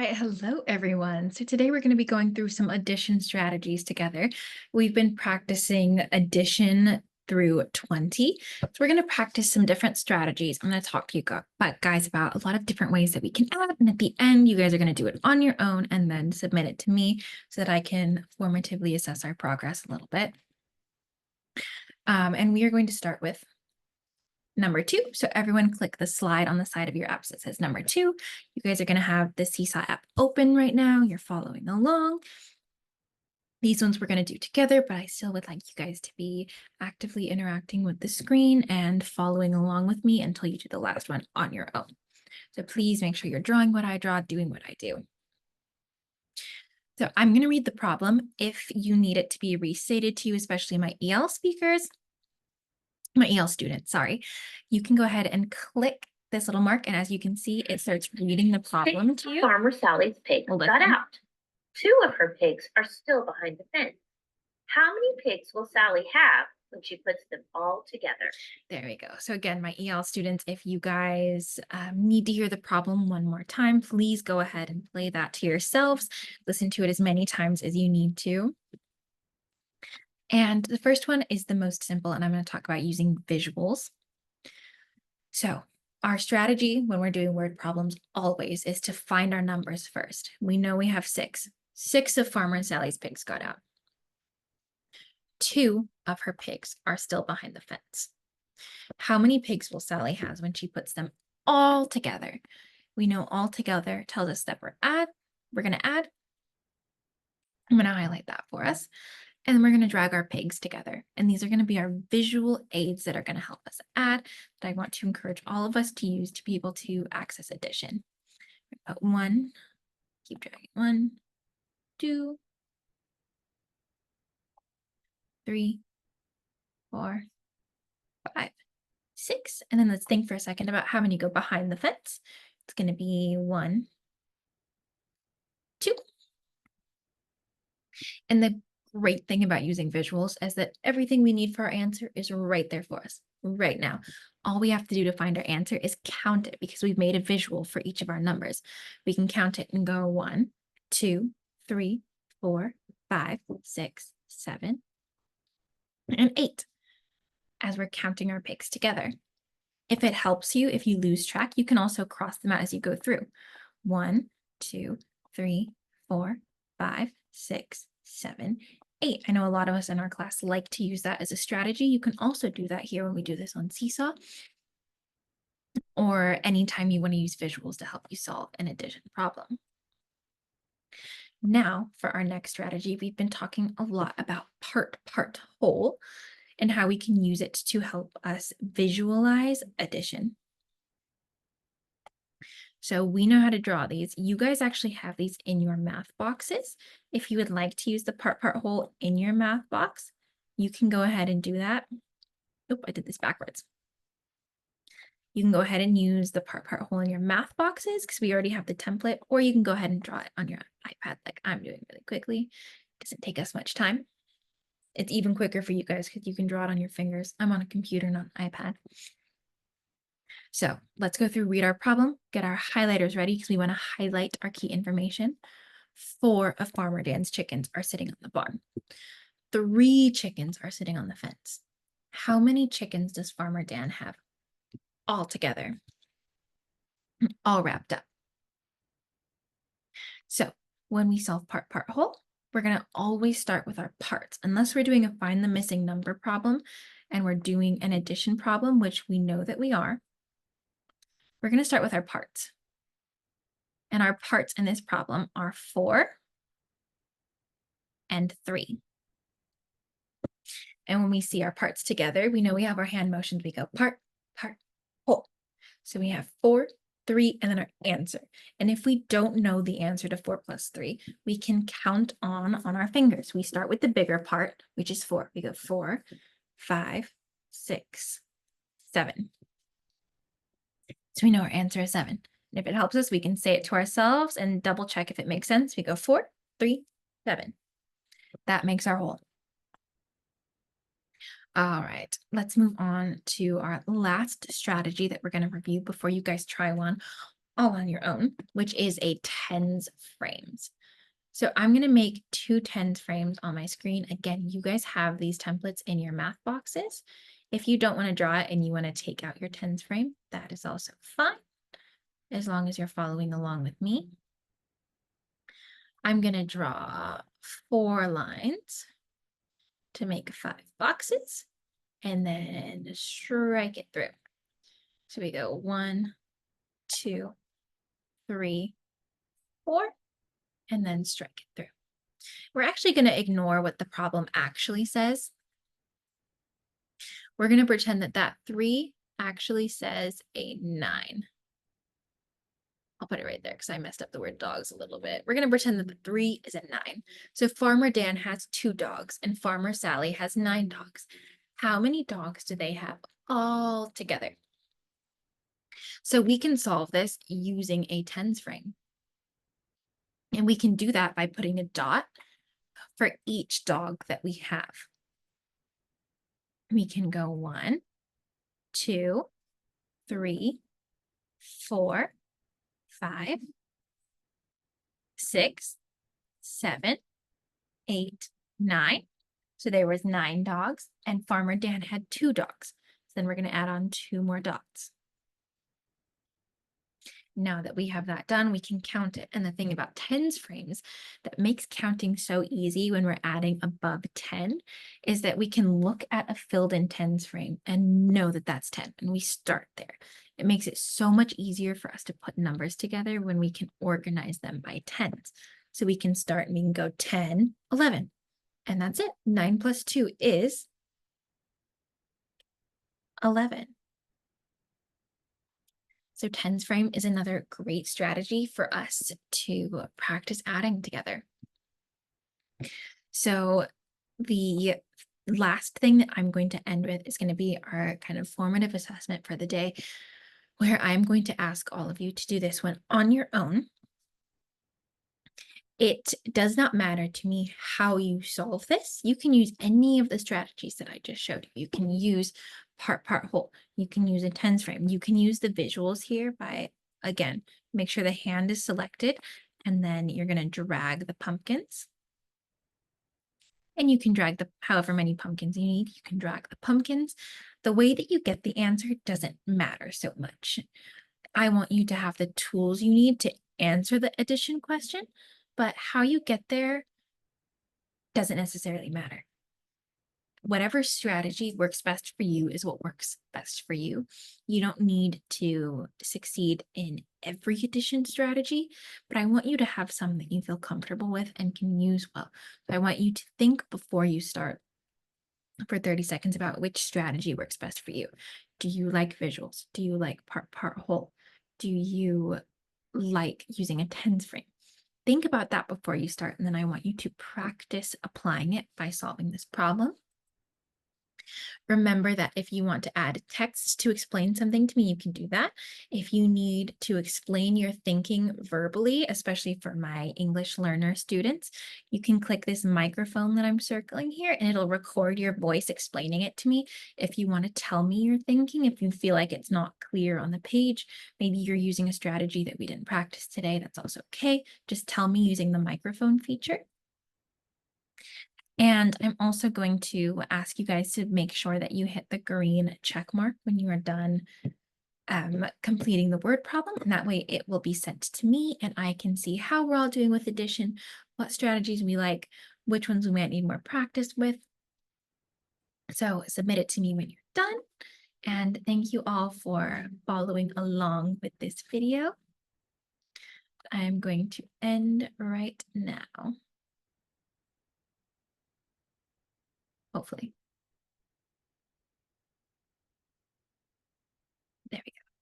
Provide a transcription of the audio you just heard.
All right, hello everyone. So today we're going to be going through some addition strategies together. We've been practicing addition through 20. So we're going to practice some different strategies. I'm going to talk to you guys about a lot of different ways that we can add. And at the end, you guys are going to do it on your own and then submit it to me so that I can formatively assess our progress a little bit. And we are going to start with number 2. So everyone click the slide on the side of your apps that says number 2. You guys are going to have the Seesaw app open right now. You're following along. These ones we're going to do together, but I still would like you guys to be actively interacting with the screen and following along with me until you do the last one on your own. So please make sure you're drawing what I draw, doing what I do. So I'm going to read the problem. If you need it to be restated to you, especially my EL students, sorry, you can go ahead and click this little mark. And as you can see, it starts reading the problem to you. Farmer Sally's pig got out. 2 of her pigs are still behind the fence. How many pigs will Sally have when she puts them all together? There we go. So again, my EL students, if you guys need to hear the problem one more time, please go ahead and play that to yourselves. Listen to it as many times as you need to. And the first one is the most simple, and I'm going to talk about using visuals. So our strategy when we're doing word problems always is to find our numbers first. We know we have 6. 6 of Farmer Sally's pigs got out. 2 of her pigs are still behind the fence. How many pigs will Sally have when she puts them all together? We know all together tells us that we're going to add. I'm going to highlight that for us. And then we're going to drag our pigs together. And these are going to be our visual aids that are going to help us add, that I want to encourage all of us to use to be able to access addition. Put 1, keep dragging, 1, 2, 3, 4, 5, 6. And then let's think for a second about how many go behind the fence. It's going to be 1, 2. And the great thing about using visuals is that everything we need for our answer is right there for us right now. All we have to do to find our answer is count it because we've made a visual for each of our numbers. We can count it and go 1, 2, 3, 4, 5, 6, 7, and 8 as we're counting our pigs together. If it helps you, if you lose track, you can also cross them out as you go through. 1, 2, 3, 4, 5, 6, 7, 8. I know a lot of us in our class like to use that as a strategy. You can also do that here when we do this on Seesaw, or anytime you want to use visuals to help you solve an addition problem. Now, for our next strategy, we've been talking a lot about part, whole, and how we can use it to help us visualize addition. So we know how to draw these. You guys actually have these in your math boxes. If you would like to use the part, whole in your math box, you can go ahead and do that. Oh, I did this backwards. You can go ahead and use the part, whole in your math boxes because we already have the template, or you can go ahead and draw it on your iPad like I'm doing really quickly. It doesn't take us much time. It's even quicker for you guys because you can draw it on your fingers. I'm on a computer, not an iPad. So let's go through, read our problem, get our highlighters ready because we want to highlight our key information. 4 of Farmer Dan's chickens are sitting on the barn. 3 chickens are sitting on the fence. How many chickens does Farmer Dan have all together, all wrapped up? So when we solve part, whole, we're going to always start with our parts, unless we're doing a find the missing number problem and we're doing an addition problem, which we know that we are. We're going to start with our parts. And our parts in this problem are 4 and 3. And when we see our parts together, we know we have our hand motions. We go part, whole. So we have 4, 3, and then our answer. And if we don't know the answer to 4 plus 3, we can count on our fingers. We start with the bigger part, which is 4. We go 4, 5, 6, 7. So we know our answer is 7. And if it helps us, we can say it to ourselves and double check if it makes sense. We go 4, 3, 7. That makes our whole. All right, let's move on to our last strategy that we're going to review before you guys try one all on your own, which is a tens frames. So I'm going to make 2 tens frames on my screen. Again, you guys have these templates in your math boxes. If you don't want to draw it and you want to take out your tens frame, that is also fine, as long as you're following along with me. I'm going to draw 4 lines to make 5 boxes and then strike it through. So we go 1, 2, 3, 4, and then strike it through. We're actually going to ignore what the problem actually says. We're going to pretend that that 3 actually says a 9. I'll put it right there because I messed up the word dogs a little bit. We're going to pretend that the 3 is a 9. So Farmer Dan has 2 dogs and Farmer Sally has 9 dogs. How many dogs do they have all together? So we can solve this using a tens frame. And we can do that by putting a dot for each dog that we have. We can go 1, 2, 3, 4, 5, 6, 7, 8, 9. So there was 9 dogs and Farmer Dan had 2 dogs. So then we're going to add on 2 more dots. Now that we have that done, we can count it. And the thing about tens frames that makes counting so easy when we're adding above 10 is that we can look at a filled in tens frame and know that that's 10 and we start there. It makes it so much easier for us to put numbers together when we can organize them by tens. So we can start and we can go 10, 11, and that's it. 9 plus 2 is 11. So tens frame is another great strategy for us to practice adding together. So the last thing that I'm going to end with is going to be our kind of formative assessment for the day, where I'm going to ask all of you to do this one on your own. It does not matter to me how you solve this. You can use any of the strategies that I just showed you. You can use part, whole. You can use a tens frame. You can use the visuals here by, again, make sure the hand is selected, and then you're going to drag the pumpkins. And you can drag the however many pumpkins you need. You can drag the pumpkins. The way that you get the answer doesn't matter so much. I want you to have the tools you need to answer the addition question, but how you get there doesn't necessarily matter. Whatever strategy works best for you is what works best for you. You don't need to succeed in every addition strategy, but I want you to have some that you feel comfortable with and can use well. So I want you to think before you start for 30 seconds about which strategy works best for you. Do you like visuals? Do you like part, whole? Do you like using a tens frame? Think about that before you start, and then I want you to practice applying it by solving this problem. Remember that if you want to add text to explain something to me, you can do that. If you need to explain your thinking verbally, especially for my English learner students, you can click this microphone that I'm circling here and it'll record your voice explaining it to me. If you want to tell me your thinking, if you feel like it's not clear on the page, maybe you're using a strategy that we didn't practice today, that's also okay. Just tell me using the microphone feature. And I'm also going to ask you guys to make sure that you hit the green check mark when you are done completing the word problem. And that way it will be sent to me and I can see how we're all doing with addition, what strategies we like, which ones we might need more practice with. So submit it to me when you're done. And thank you all for following along with this video. I'm going to end right now. Hopefully.